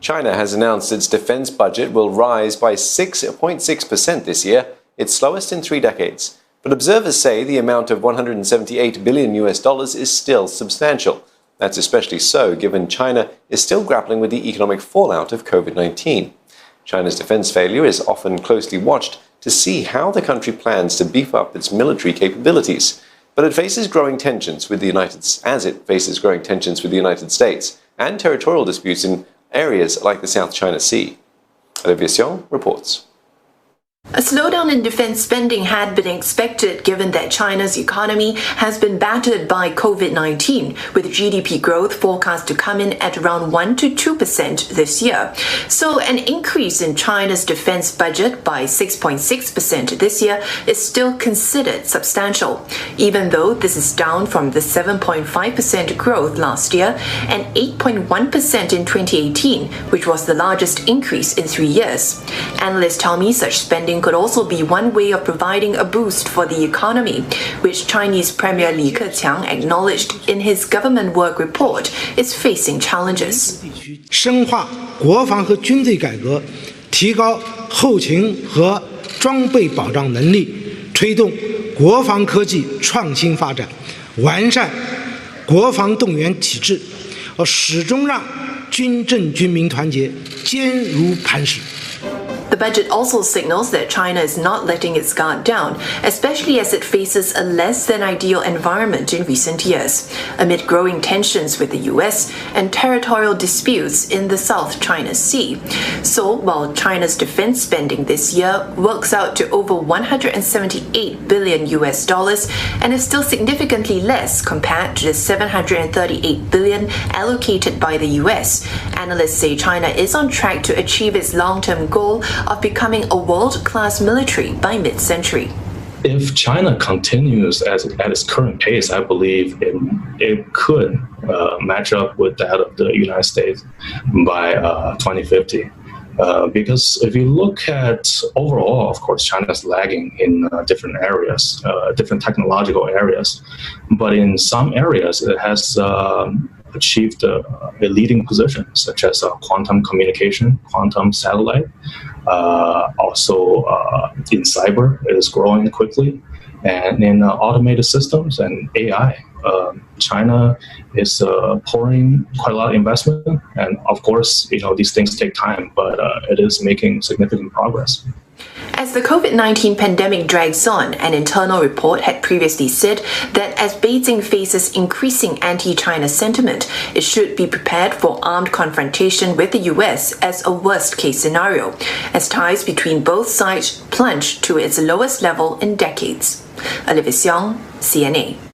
China has announced its defense budget will rise by 6.6% this year, its slowest in 3 decades. But observers say the amount of $178 billion is still substantial. That's especially so given China is still grappling with the economic fallout of COVID-19. China's defense failure is often closely watched to see how the country plans to beef up its military capabilities. But it faces growing tensions with the United States and territorial disputes in areas like the South China Sea. Olivia Xiong reports. A slowdown in defense spending had been expected given that China's economy has been battered by COVID-19, with GDP growth forecast to come in at around 1 to 2% this year. So an increase in China's defense budget by 6.6% this year is still considered substantial, even though this is down from the 7.5% growth last year and 8.1% in 2018, which was the largest increase in 3 years. Analysts tell me such spending could also be one way of providing a boost for the economy, which Chinese Premier Li Keqiang acknowledged in his government work report is facing challenges. 深化国防和军队改革，提高后勤和装备保障能力，推动国防科技创新发展，完善国防动员体制，始终让军政军民团结坚如磐石。 The budget also signals that China is not letting its guard down, especially as it faces a less than ideal environment in recent years, amid growing tensions with the US and territorial disputes in the South China Sea. So, while China's defense spending this year works out to over $178 billion and is still significantly less compared to the $738 billion allocated by the US, analysts say China is on track to achieve its long-term goal of becoming a world-class military by mid-century. If China continues at its current pace, I believe it could match up with that of the United States by 2050. Because if you look at overall, of course, China's lagging in different areas, different technological areas. But in some areas, it has achieved a leading position, such as quantum communication, quantum satellite. Also in cyber, it is growing quickly. And in automated systems and AI, China is pouring quite a lot of investment. And of course, these things take time, but it is making significant progress. As the COVID-19 pandemic drags on, an internal report had previously said that as Beijing faces increasing anti-China sentiment, it should be prepared for armed confrontation with the US as a worst-case scenario, as ties between both sides plunge to its lowest level in decades. Olivia Xiong, CNA.